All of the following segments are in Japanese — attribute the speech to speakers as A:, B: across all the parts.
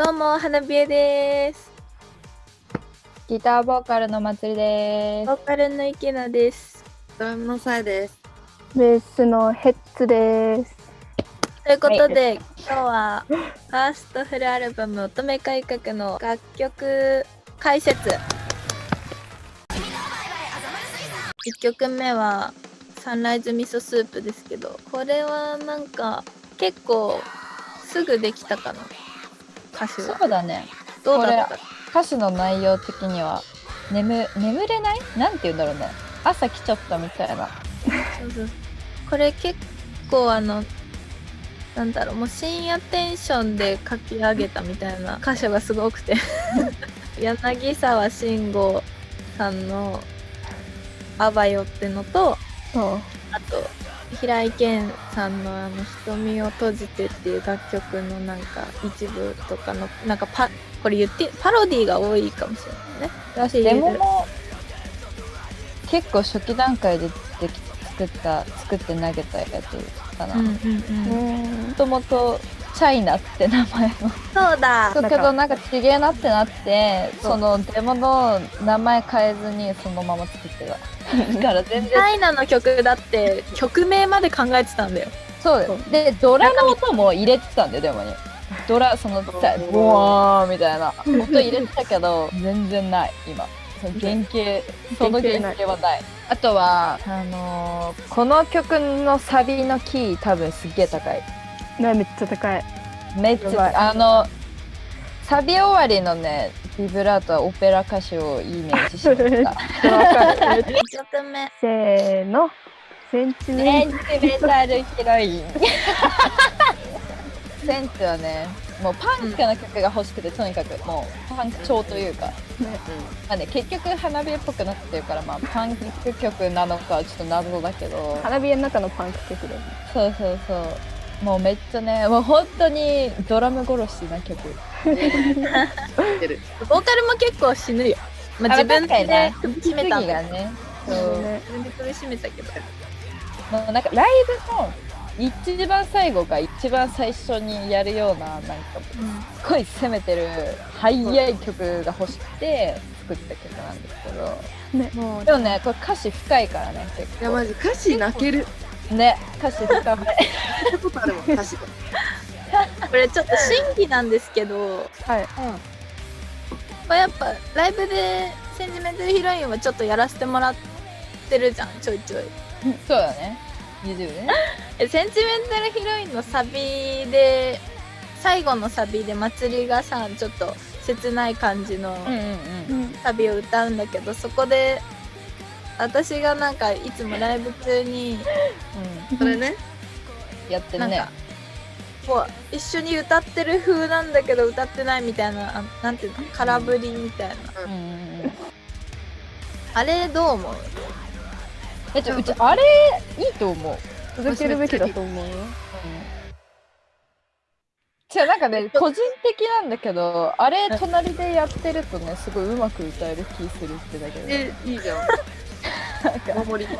A: どうも、花冷えです。
B: ギターボーカルのまつりで
A: ボーカルの池野です。
C: ドラムのさえです。
D: ベースのヘッツです。
A: ということで、今日はファーストフルアルバム乙女改革の楽曲解説。1曲目はサンライズ味噌スープですけど、これはなんか結構すぐできたかな、歌詞は。
B: そうだね。
A: どうだった？
B: 歌詞の内容的には眠れないなんて言うんだろうね。朝来ちゃったみたいな。
A: そうそう。これ結構なんだろう、もう深夜テンションで書き上げたみたいな箇所がすごくて柳沢慎吾さんの「あばよ」ってのと、
D: そう。
A: あと平井堅さんの「瞳を閉じて」っていう楽曲のなんか一部とかのなんかこれ言ってパロディーが多いかもしれないね。
B: だしデモも結構初期段階で作って投げたやつかな。もともとチャイナって名前の
A: そうだ
B: だけどなんかちげえなってなって、そのデモの名前変えずにそのまま作ってただから全然
A: チャイナの曲だって曲名まで考えてたんだよ。
B: そうだよ。でドラの音も入れてたんだよ。デモにそのボワーみたいな音入れてたけど全然ない今。その原型はない。あとはこの曲のサビのキー多分すっげえ高い。
D: ね、めっちゃ高い。
B: めっちゃサビ終わりのねビブラートはオペラ歌手をイメージしました。
A: 1曲目
D: せーの。センチメン
B: タルヒロインセンチはね、もうパンクな曲が欲しくて、とにかくもうパンク調というか、まあね、結局花火っぽくなってるから、まあ、パンク曲なのかはちょっと謎だけど、
D: 花火の中のパンク曲で。
B: そうそうそう、もうめっちゃね、もう本当にドラム殺しな曲。
A: ボーカルも結構死ぬよ。まあ、自分で首絞めたんだ
B: ね。そう
A: 自分で首絞めたけど、
B: もうなんかライブの一番最後が一番最初にやるようななんかすごい攻めてる速い曲が欲しくて作った曲なんですけど、
D: ね、
B: もうでもねこれ歌詞深いからね結構。
C: いやマジ歌詞泣ける
B: ね、歌詞深め
C: 聞いたことあるもん歌詞
A: これちょっと新規なんですけど、
D: はい。
A: これやっぱライブでセンチメンタルヒロインはちょっとやらせてもらってるじゃん、ちょいちょい。
B: そうだね、20ね。
A: センチメンタルヒロインのサビで最後のサビで祭りがさちょっと切ない感じのサビを歌うんだけど、そこで私がなんかいつもライブ中に、
C: それね
B: やってるね。
A: なんかこう一緒に歌ってる風なんだけど歌ってないみたいな、なんていうの、空振りみたいな、あれどう思う？
B: うちあれいいと思う。
D: 続けるべきだと思うよ。
B: なんかね個人的なんだけど、あれ隣でやってるとねすごいうまく歌える気するってだけで。
C: いいじゃんお守り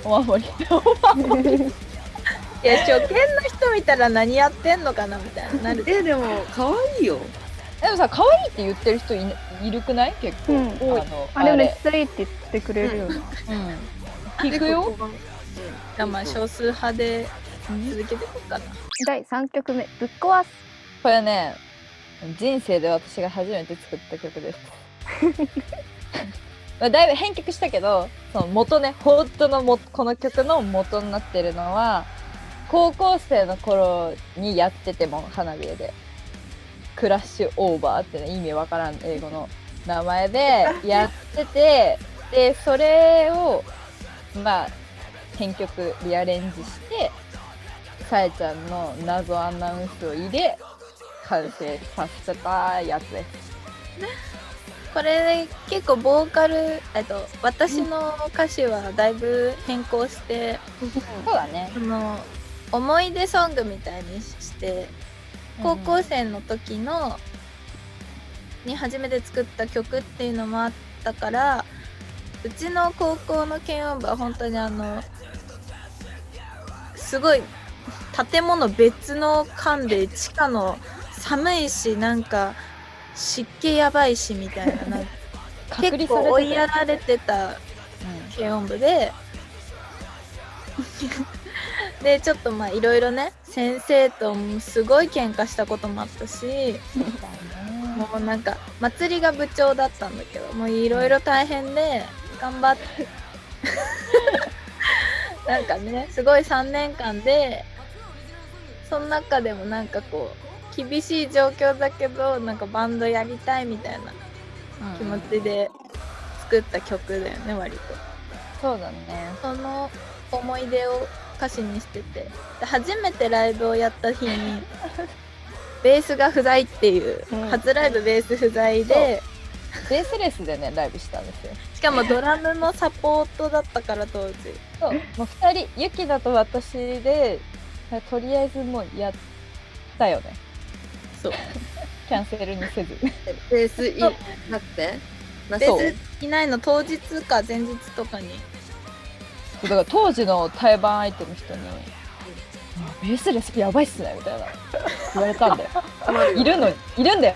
B: お守り
A: いや初見の人見たら何やってんのかなみたいなる。
C: でも可愛いよ。
B: でもさ、可愛いって言ってる人いるくない？結構、
D: あれめっちゃいいって言ってくれるよね。
B: 聞くよ。
A: まあ少数派で続けていこうかな。
D: 第3曲目、ぶっ壊す。
B: これね、人生で私が初めて作った曲です。だいぶ編曲したけど、その元ね、本当のこの曲の元になってるのは、高校生の頃にやってても花火で、クラッシュオーバーってね、意味わからん英語の名前でやってて、で、それを、まあ、編曲リアレンジして、さえちゃんの謎アナウンスを入れ、完成させたやつです。
A: これ結構ボーカル、私の歌詞はだいぶ変更して、
B: そうだね。
A: 思い出ソングみたいにして、高校生の時に初めて作った曲っていうのもあったから、うちの高校の軽音部は本当にすごい建物別の間で地下の寒いしなんか湿気やばいしみたいな、なんか
B: 隔離されて
A: 結構追い
B: た
A: やられてた軽音部ででちょっとまあいろいろね先生ともすごい喧嘩したこともあったし、もうなんか祭りが部長だったんだけどもういろいろ大変で頑張ってなんかねすごい3年間でその中でもなんかこう厳しい状況だけどなんかバンドやりたいみたいな気持ちで作った曲だよね割と。
B: そうだね。
A: その思い出を歌詞にしてて、で初めてライブをやった日にベースが不在っていう、初ライブベース不在で、
B: ベースレスでねライブしたんですよ。
A: しかもドラムのサポートだったから当時。
B: そうもう2人ユキナと私でとりあえずもうやったよね。
A: そう
B: キャンセルにせず。
C: ベースいなくてな
A: ベ
C: そう
A: ースいないの当日か前日とかに
B: だから当時の対バン相手の人に「ベースレスやばいっすね」みたいな言われたんだよ。いるんだよいる
A: ベ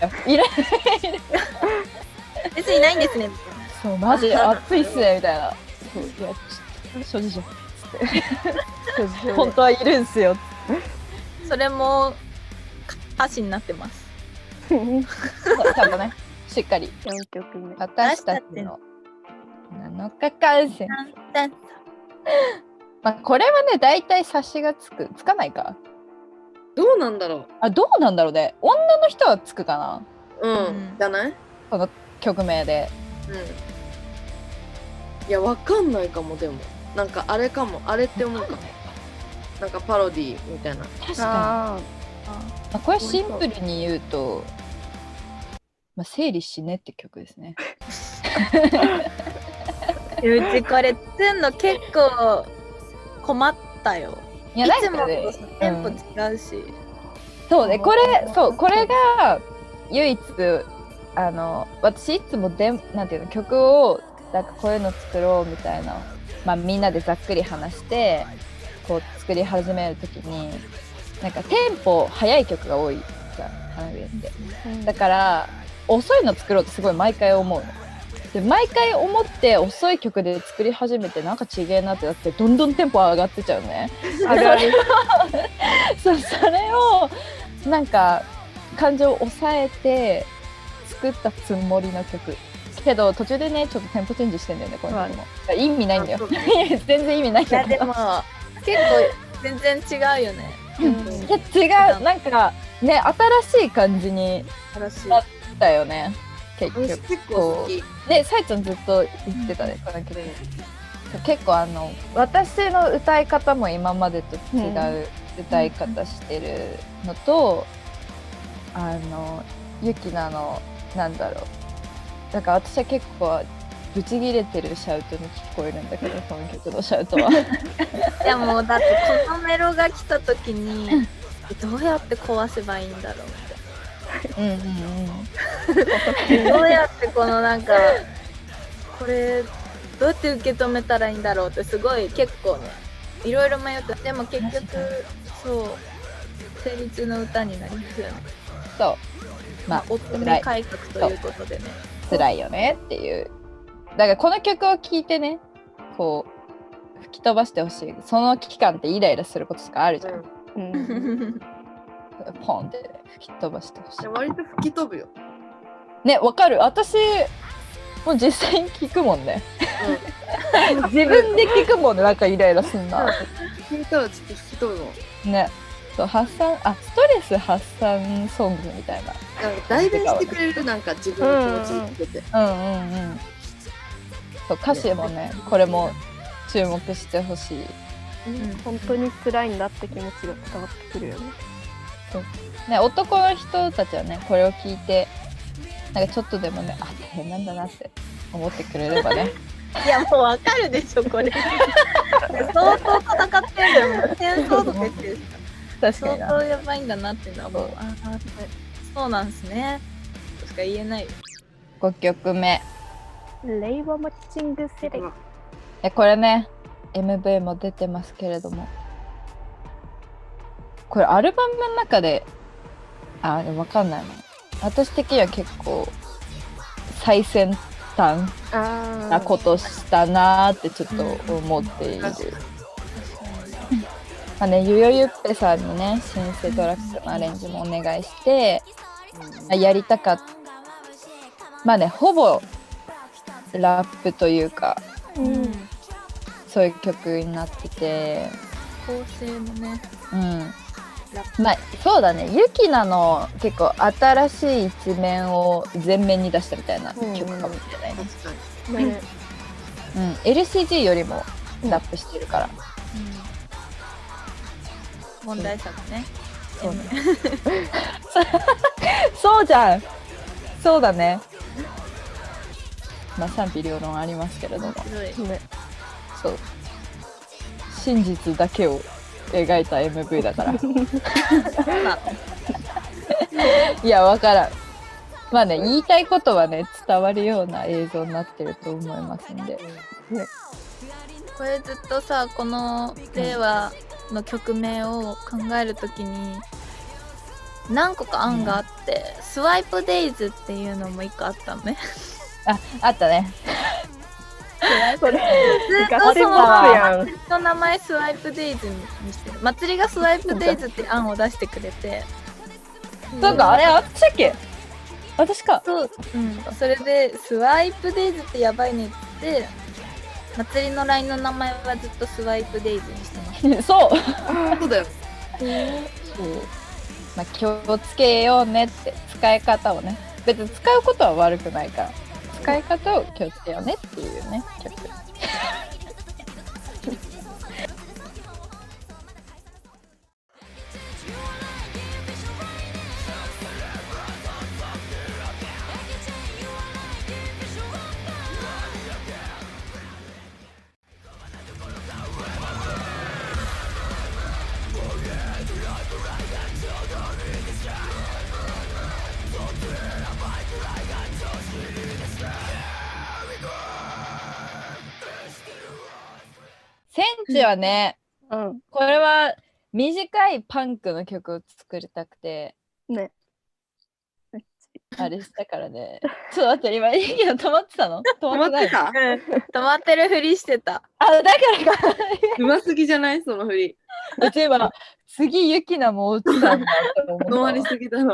A: ースいないんですねみたいな。
B: そうマジ熱いっすねみたいな。そういや諸事情っつって本当はいるんすよ。
A: それも歌詞になってます。
B: ちゃんとねしっかり
D: 4曲目。
B: 私たちの7日間戦。まあこれはね大体察しがつかないか。
C: どうなんだろ
B: どうなんだろうね。女の人はつくかな
C: う。うん、
A: うん
C: じゃない？
B: この曲名で。
C: うん。いやわかんないかも。でもなんかあれかも、あれって思うかも。なんかパロディみたいな。
B: 確かに。
D: あ
B: まあ、これシンプルに言うと、まあ、整理しねって曲ですね。
A: うちこれつんの結構困ったよ。
B: いや
A: いつも
B: なんかね
A: とテンポ違うし、
B: そうねこれが唯一私いつもなんていうの曲をなんかこういうの作ろうみたいな、まあ、みんなでざっくり話してこう作り始めるときになんかテンポ速い曲が多いじゃん花火ってだから遅いの作ろうってすごい毎回思うので毎回思って遅い曲で作り始めてなんかちげえなってなってどんどんテンポ上がってちゃうね
D: あるある。
B: それをなんか感情を抑えて作ったつもりの曲けど途中でねちょっとテンポチェンジしてんだよねこの曲も意味ないんだよ全然意味ないんだけど
A: いやでも結構全然違うよね。
B: いや違うなんかね新しい感じに
A: 新しい。
B: なったよね結
C: 私
B: 局
C: 結構好き。
B: でさえちゃんずっと言ってたねこの曲結構私の歌い方も今までと違う歌い方してるのと、ユキナのなんだろうなんか私は結構ブチギレてるシャウトに聞こえるんだけどこの曲のシャウトは
A: いやもうだってこのメロが来た時にどうやって壊せばいいんだろう
B: うんうんうん
A: ってどうやってこのなんかこれどうやって受け止めたらいいんだろうってすごい結構ねいろいろ迷ってでも結局そう成立の歌になりますよね。
B: そうまあ
A: 乙女改革ということでね。
B: 辛いよねっていうだからこの曲を聴いてねこう吹き飛ばしてほしいその期間ってイライラすることとかあるじゃん、
D: うん
B: ポンって吹き飛ばしてほしい
C: 割と吹き飛ぶよ。
B: ねわかる私もう実際に聞くもんね自分で聞くもんねなんかイライラすんな
C: 聞いたらちょっと吹き飛ぶの。
B: ねそうストレス発散ソングみたいな
C: なんか代弁してくれるなんか自分の気持ちにつけて。
B: そう歌詞もねこれも注目してほしい
D: 本当に辛いんだって気持ちが伝わってくるよね。
B: ね男の人たちはねこれを聞いてなんかちょっとでもね大変なんだなって思ってくれればね
A: いやもうわかるでしょこれ。相当戦ってるんだよ。戦争とか言ってるし相
B: 確かにな
A: 当やばいんだなっていうのはもうそうなんすねとしか言えないよ。
B: 5曲目
D: 令和マッチングセレク
B: これね MV も出てますけれどもこれアルバムの中であ、でもわかんないな。私的には結構最先端
D: あ
B: なことしたなーってちょっと思っている。まあね、ゆよゆっぺさんにね、シンセトラックのアレンジもお願いして、やりたかった。まあね、ほぼラップというか、そういう曲になってて、
A: 構成もね、
B: まあそうだね、ユキナの結構新しい一面を前面に出したみたいな曲かもしれないね。
C: 確かに。
D: ね。
B: LCG よりもラップしてるから。
A: 問題作ね。
B: そうね。そうじゃん。そうだね。まあ賛否両論ありますけれども、
D: ね。
B: そう。真実だけを描いた MV だから。いや、わからん。まあね、言いたいことはね、伝わるような映像になってると思いますんで。
A: これずっとさ、この令和の曲名を考えるときに何個か案があって、スワイプデイズっていうのも一個あったのね。
B: あったね。
D: それ、
A: ずっ
D: ガチ
A: とその
D: やん。
A: 祭りの名前スワイプデイズにしてる。祭りがスワイプデイズって案を出してくれて、
B: なんかあれあったっけ？私か。
A: そう、それでスワイプデイズってやばいねって言って、祭りの LINE の名前はずっとスワイプデイズにしてます。
B: そう。
C: そうだよ。
B: そう。まあ、気をつけようねって、使い方をね。別に使うことは悪くないから、使い方を気をつけようねっていうね、曲。センチはね、これは短いパンクの曲を作りたくて、
D: ね。
B: あれしたからね。ちょっと待って、今、いいけど止まってたの？止
C: 止ま
B: まってない
C: ってた？
A: 止まってるふりしてた。
B: あ、だからか。
C: うますぎじゃないその振り。
B: うち今、次、ユキナも落ちたんだと思ったわ。
C: 止まりすぎだな。